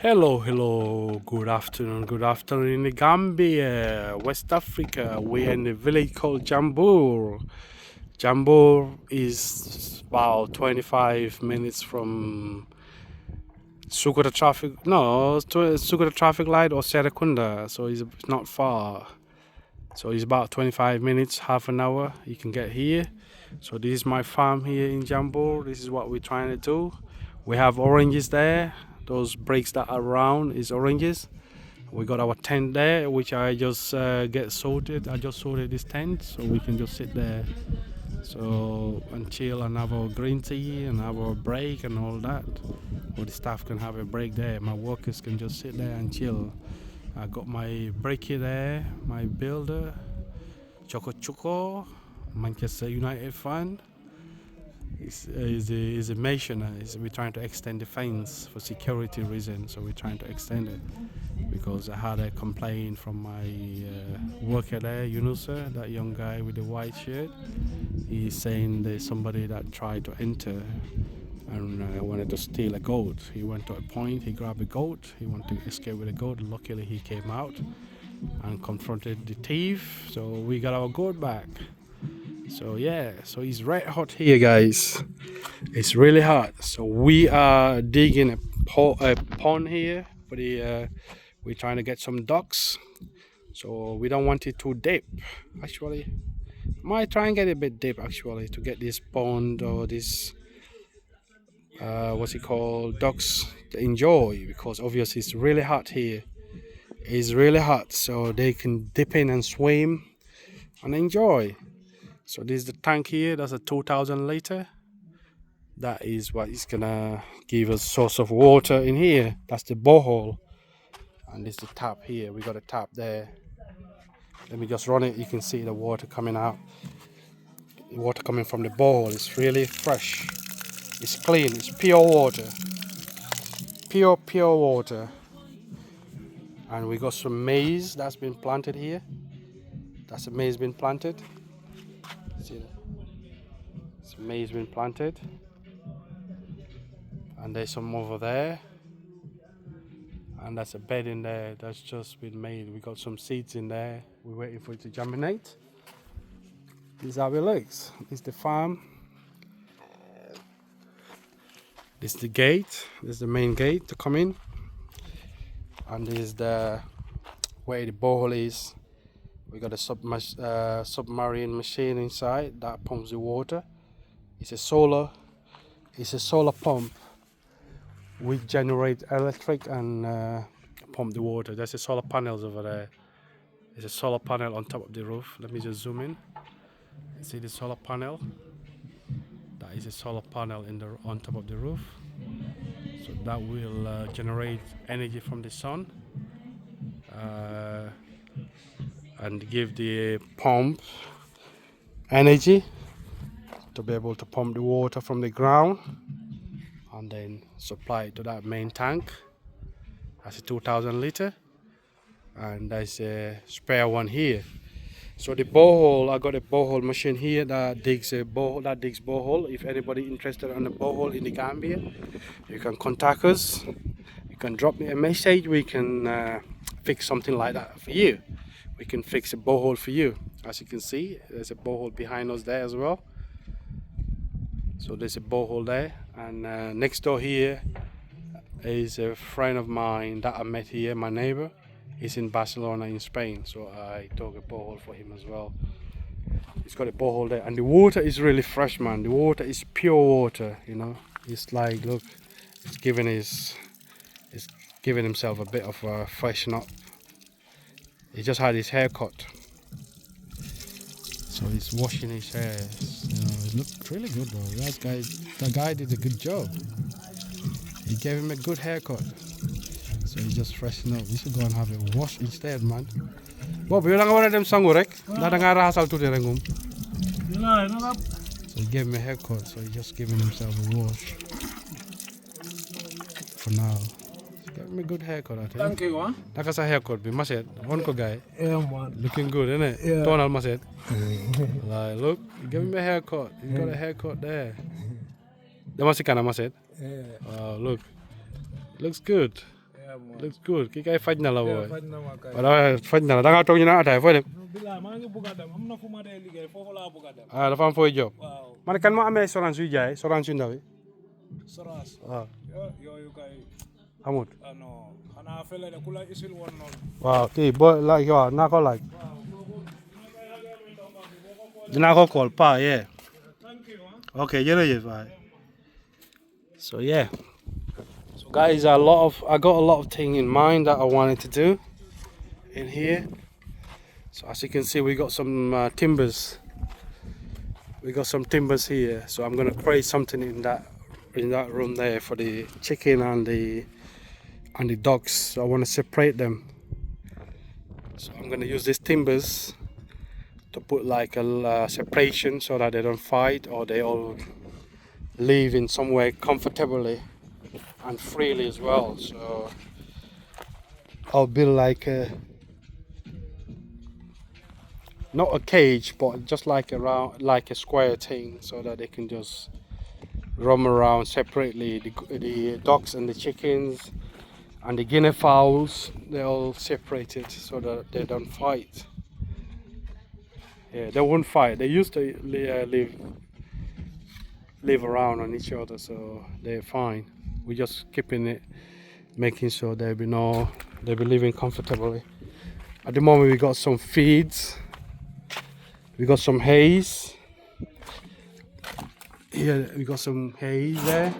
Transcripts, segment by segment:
Hello, good afternoon in the Gambia, West Africa. We're in a village called Jambur. Jambur is about 25 minutes from Sukuta traffic, no, Sukuta traffic light or Serakunda, so it's not far. So it's about 25 minutes, half an hour, you can get here. So this is my farm here in Jambur. This is what we're trying to do. We have oranges there. Those breaks that are round is oranges. We got our tent there, which I just get sorted. I just sorted this tent, so we can just sit there, so and chill and have our green tea and have our break and all that. All the staff can have a break there. My workers can just sit there and chill. I got my breaky there, my builder, Choco Choco, Manchester United fan. Is a missioner. We're trying to extend the fence for security reasons, so we're trying to extend it because I had a complaint from my worker there, Yunusa, that young guy with the white shirt. He's saying there's somebody that tried to enter and wanted to steal a goat. He went to a point, he grabbed a goat, he wanted to escape with a goat. Luckily, he came out and confronted the thief, so we got our goat back. So yeah, so it's red hot here, guys. It's really hot. So we are digging a pond here for the. We're trying to get some ducks. So we don't want it too deep. Actually, might try and get a bit deep actually to get this pond or this what's it called, ducks to enjoy, because obviously it's really hot here. It's really hot, so they can dip in and swim and enjoy. So this is the tank here. That's a 2,000 liter. That is what is gonna give us source of water in here. That's the borehole, and this is the tap here. We got a tap there. Let me just run it. You can see the water coming out. The water coming from the borehole is really fresh. It's clean. It's pure water. Pure water. And we got some maize that's been planted here. That's the maize been planted. See that? Some maize been planted. And there's some over there. And that's a bed in there that's just been made. We got some seeds in there. We're waiting for it to germinate. This is how it looks. This is the farm. This is the gate. This is the main gate to come in. And this is the where the borehole is. We got a submarine machine inside that pumps the water. It's a solar pump. We generate electric and pump the water. There's the solar panels over there. There's a solar panel on top of the roof. Let me just zoom in. See the solar panel? That is a solar panel on top of the roof. So that will generate energy from the sun and give the pump energy to be able to pump the water from the ground and then supply it to that main tank. That's a 2,000 liter, and there's a spare one here. So the borehole, I got a borehole machine here that digs borehole. If anybody interested on a borehole in the Gambia, you can contact us. You can drop me a message. We can fix something like that for you. We can fix a borehole for you. As you can see, there's a borehole behind us there as well. So there's a borehole there, and next door here is a friend of mine that I met here, my neighbor. He's in Barcelona in Spain, so I dug a borehole for him as well. He's got a borehole there, and the water is really fresh, man. The water is pure water, you know. It's like, look, he's giving himself a bit of a freshen up. He just had his hair cut, so he's washing his hair. You know, it looked really good, bro. That guy did a good job. He gave him a good haircut. So he just freshen up. We should go and have a wash instead, man. Bob, you lang wala dem sangu rek. Da nga rahasal tuti rek ngum. So he gave him a haircut, so he's just giving himself a wash. For now. He gave him a good haircut, I think. Thank you, man. That's a haircut, be maset. One ko guy. Yeah, man. Looking good, isn't it? Yeah. Tonal maset. Like, look, he gave him a haircut. He got a haircut there. The masikana maset. Yeah. Wow, look. Looks good. Yeah, Looks good. Ki kay faj na la boy. faj na ma kay. Wala faj na la da nga toog ñu naan ataay fooy dem. Bilaay maa ngi bugg a dem am na fu ma dee liggéey foofu laa bugg a dem. Ah dafa am fooy job. waaw Man kan moo amee assurance yu jaay assurance yu ndaw yi. Soras. waaw yooyu kay. amut. ah non xanaa fële de ku la isil woon noonu. waaw kii boo laaj waaw naa ko laaj. dinaa ko call pa yeah. Okay, jërëjëf waay. So yeah. So guys, I got a lot of things in mind that I wanted to do in here. So as you can see, we got some timbers. We got some timbers here. So I'm gonna create something in that room there for the chicken and the ducks. So I want to separate them. So I'm gonna use these timbers to put like a separation so that they don't fight or they all live in somewhere comfortably and freely as well. So I'll build like not a cage but just like a square thing so that they can just roam around separately. The ducks and the chickens and the guinea fowls, they're all separated so that they don't fight. Yeah, they won't fight. They used to live around on each other, so they're fine. We're just keeping it, making sure they'll be living comfortably. At the moment, we got some feeds. We got some hays. Here we got some hays there.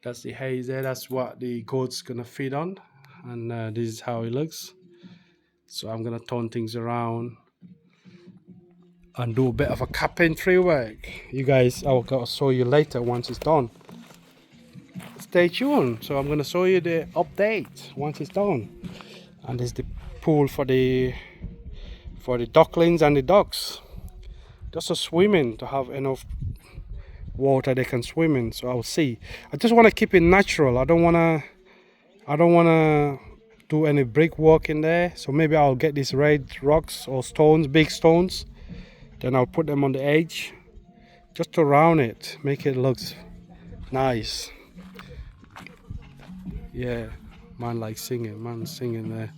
That's the hays there. That's what the goat's gonna feed on, and this is how it looks. So I'm gonna turn things around and do a bit of a carpentry work. You guys, I'll show you later once it's done. Stay tuned. So I'm gonna show you the update once it's done. And there's the pool for the ducklings and the ducks. Just for swimming, to have enough water they can swim in. So I'll see. I just want to keep it natural. I don't wanna do any brickwork in there, so maybe I'll get these red rocks or stones, big stones, then I'll put them on the edge just to round it, make it look nice. Yeah, man singing there.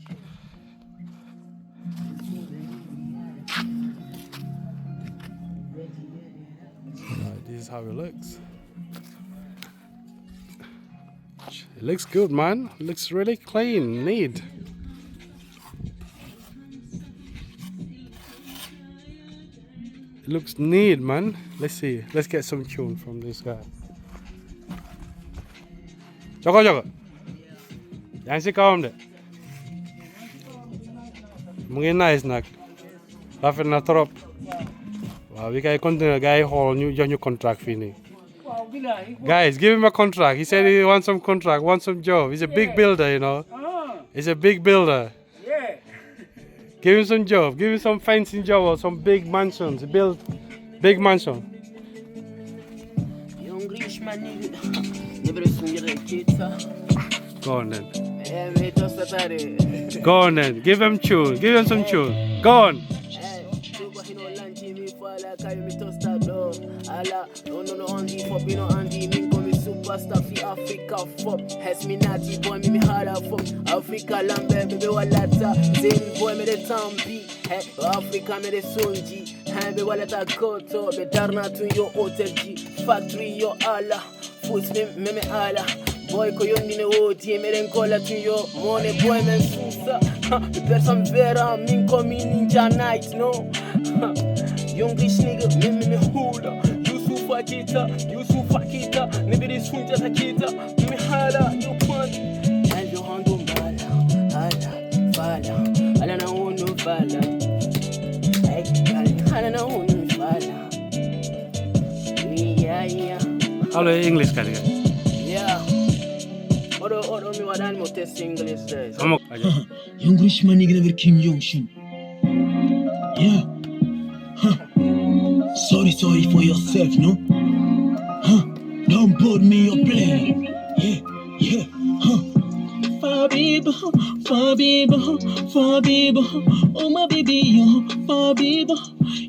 Right, this is how it looks. It looks good, man. It looks really clean, neat. It looks neat, man. Let's see. Let's get some tune from this guy. Joko. Yang si kaum de. Mungkin nice nak. Rafet na trop. Wow, we can continue. Guy hall new contract fini. Guys, give him a contract. He said he wants some contract, wants some job. He's a big builder, you know. He's a big builder. Yeah. Give him some job. Give him some fencing job or some big mansions. Build big mansion. Go on then. Go on then. Give him tune. Give him some tune. Go on. Superstar fi Africa fuck. Has me naughty boy, me harder fuck. Africa lambe, baby walata. Zin boy me de tampi. Hey, Africa me de sonji. Hey, be walata koto. Be darna to your hotel G. Factory yo ala. Foots me ala. Boy ko yondi ne oti me den kola to your money boy men susa. The person vera min komi ninja night no. Young rich nigga me hula. Yusufa kita, nibidi sunja takita, mimi hala, you want, and you handle fala, ala na unu fala, ala na unu fala, yeah. Hello, English guy. Yeah. Odo mi wadani mo test English there. English man nigga never Kim Jong-un. Yeah. Sorry for yourself, no? Don't put me your plane. Yeah. Fabiba, oh my baby, yo, Fabiba.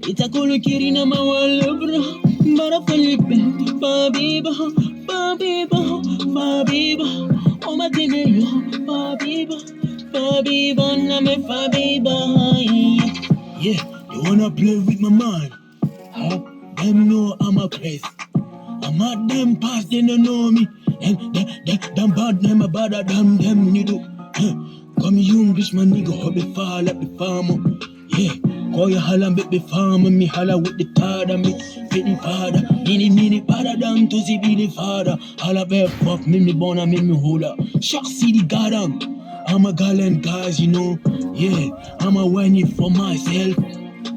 Itakulu kirina mawalabra, Mara Felipe, Fabiba, oh my Fabi born, I'm a Fabi boy. Yeah, you wanna play with my mind? Huh? Them know I'm a Chris. I'm at them past, they don't know me. And them bad, them a badder than them nigga. Come you Englishman nigga, hobby fall at the farmer. Yeah, call you holla with the farmer, me holla with the tada, me fit the father. Mini father down to see be the father. Holla bear fuck, me born and me hola. Shock see the goddamn. I'm a gallant guys, you know. Yeah, I'm a whiny for myself.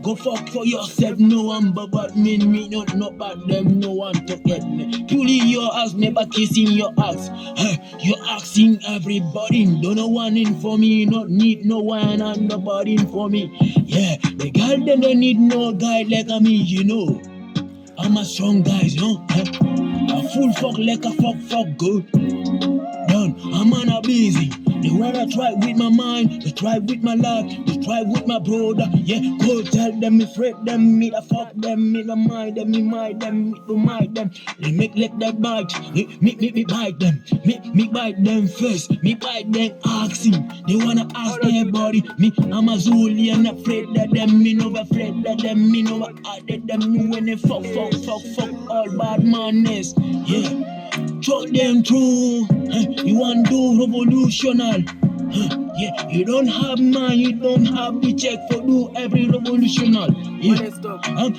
Go fuck for yourself, no one but me not about them, no one to get me. Pulling your ass, never kissing your ass. Hey, you're asking everybody, don't no one in for me, not need no one and nobody in for me. Yeah, the girl them don't need no guy like me, you know. I'm a strong guy, you know. A full fuck like a fuck good. Done, I'm on a busy. They wanna try with my mind, they try with my life, they try with my brother. Yeah, go tell them, me fret them, me the fuck them, me the mind them, me mind them, me to mind them. They make let that bite, me bite them, me bite them first, me bite them asking. They wanna ask their body, me I'm a Zuli and afraid that them, me never afraid that them, me never added them. Me when they fuck all bad madness. Yeah. Chuck them through, you want do revolutional. Yeah, you don't have man, you don't have the check for do every revolutional. Yeah, I'm